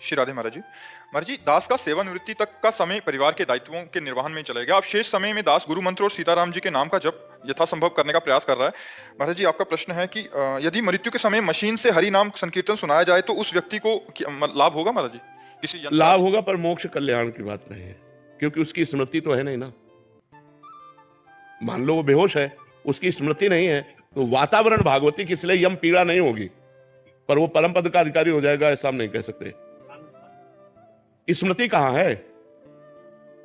श्री राधे महाराज जी। महाराज जी, दास का सेवानिवृत्ति तक का समय परिवार के दायित्वों के निर्वहन में चला गया। अब शेष समय में दास गुरु मंत्र और सीताराम जी के नाम का जप यथासंभव करने का प्रयास कर रहा है। महाराज जी, आपका प्रश्न है कि यदि मृत्यु के समय मशीन से हरि नाम संकीर्तन सुनाया जाए तो उस व्यक्ति को लाभ होगा? महाराज जी, किसी लाभ होगा, पर मोक्ष कल्याण की बात नहीं है, क्योंकि उसकी स्मृति तो है नहीं ना। मान लो वो बेहोश है, उसकी स्मृति नहीं है, तो वातावरण भागवती की, इसलिए यम पीड़ा नहीं होगी, पर वो परम पद का अधिकारी हो जाएगा, ऐसा हम नहीं कह सकते। स्मृति कहां है?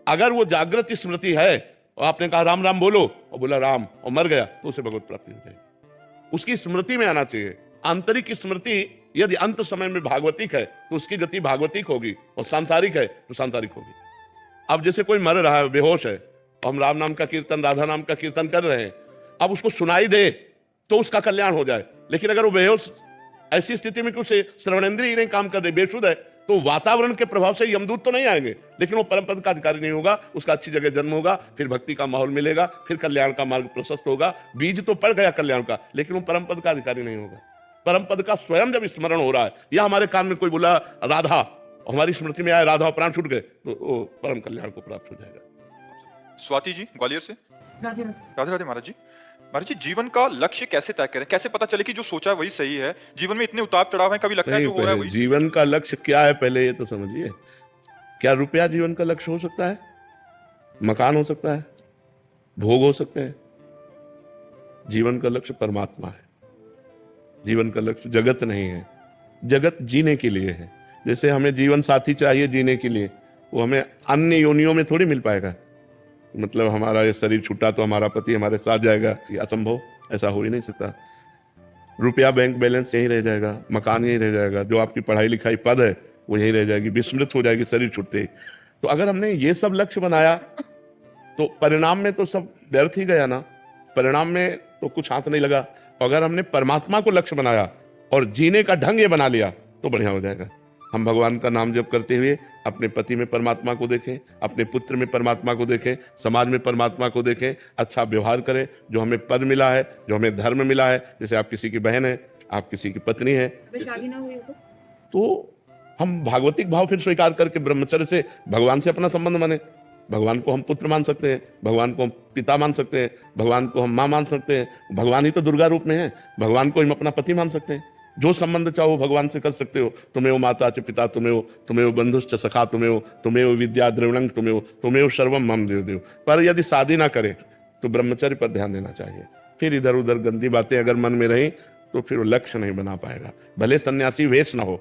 अगर वो जागृत स्मृति है और आपने कहा राम राम बोलो और बोला राम और मर गया, तो उसे भगवत प्राप्ति हो जाएगी। उसकी स्मृति में आना चाहिए। आंतरिक स्मृति यदि अंत समय में भागवतिक है तो उसकी गति भागवतिक होगी, और सांसारिक है तो सांसारिक होगी। अब जैसे कोई मर रहा है, बेहोश है, और हम राम नाम का कीर्तन, राधा नाम का कीर्तन कर रहे हैं, अब उसको सुनाई दे तो उसका कल्याण हो जाए। लेकिन अगर वो बेहोश, ऐसी स्थिति में कि उसे श्रवणेंद्रिय नहीं काम कर रही, बेशुद्ध है, तो वातावरण के प्रभाव से यमदूत तो नहीं आएंगे, लेकिन वो परम पद का अधिकारी नहीं होगा, उसका अच्छी जगह जन्म होगा, फिर भक्ति का माहौल मिलेगा, फिर कल्याण का मार्ग प्रशस्त होगा। बीज तो पड़ गया कल्याण का, लेकिन वो परम पद का अधिकारी नहीं होगा। परम पद का स्वयं जब स्मरण हो रहा है, या हमारे कान में कोई बोला राधा, हमारी स्मृति में आया राधा, प्राण छूट गए, तो वो परम कल्याण को प्राप्त हो जाएगा। स्वाति जी ग्वालियर से। राधे राधे राधे महाराज जी। महाराज जी, जीवन का लक्ष्य कैसे तय करें? कैसे पता चले कि जो सोचा है वही सही है? जीवन में इतने उतार चढ़ाव हैं, कभी लगता है जो हो रहा है वही। जीवन का लक्ष्य क्या है पहले ये तो समझिए। क्या रुपया जीवन का लक्ष्य हो सकता है? मकान हो सकता है, भोग हो सकते हैं। जीवन का लक्ष्य परमात्मा है। जीवन का लक्ष्य जगत नहीं है। जगत जीने के लिए है। जैसे हमें जीवन साथी चाहिए जीने के लिए, वो हमें अन्य योनियों में थोड़ी मिल पाएगा। मतलब हमारा ये शरीर छूटा तो हमारा पति हमारे साथ जाएगा, ये असंभव, ऐसा हो ही नहीं सकता। रुपया बैंक बैलेंस यहीं रह जाएगा, मकान यहीं रह जाएगा, जो आपकी पढ़ाई लिखाई पद है वो यहीं रह जाएगी, विस्मृत हो जाएगी शरीर छूटते ही। तो अगर हमने ये सब लक्ष्य बनाया तो परिणाम में तो सब व्यर्थ ही गया ना। परिणाम में तो कुछ हाथ नहीं लगा। अगर हमने परमात्मा को लक्ष्य बनाया और जीने का ढंग ये बना लिया तो बढ़िया हो जाएगा। हम भगवान का नाम जप करते हुए अपने पति में परमात्मा को देखें, अपने पुत्र में परमात्मा को देखें, समाज में परमात्मा को देखें, अच्छा व्यवहार करें। जो हमें पद मिला है, जो हमें धर्म मिला है, जैसे आप किसी की बहन है, आप किसी की पत्नी है, शादी ना हुई तो हम भागवतिक भाव फिर स्वीकार करके ब्रह्मचर्य से भगवान से अपना संबंध माने। भगवान को हम पुत्र मान सकते हैं, भगवान को हम पिता मान सकते हैं, भगवान को हम माँ मान सकते हैं। भगवान ही तो दुर्गा रूप में है। भगवान को हम अपना पति मान सकते हैं। जो संबंध चाहो भगवान से कर सकते हो। तुम्हें वो माता च पिता, तुम्हें वो बंधुश्च सखा, तुम्हें वो विद्या द्रविणं, तुम्हें वो सर्वम मम देव देव। पर यदि शादी ना करे तो ब्रह्मचर्य पर ध्यान देना चाहिए। फिर इधर उधर गंदी बातें अगर मन में रही तो फिर वो लक्ष्य नहीं बना पाएगा, भले सन्यासी वेश ना हो।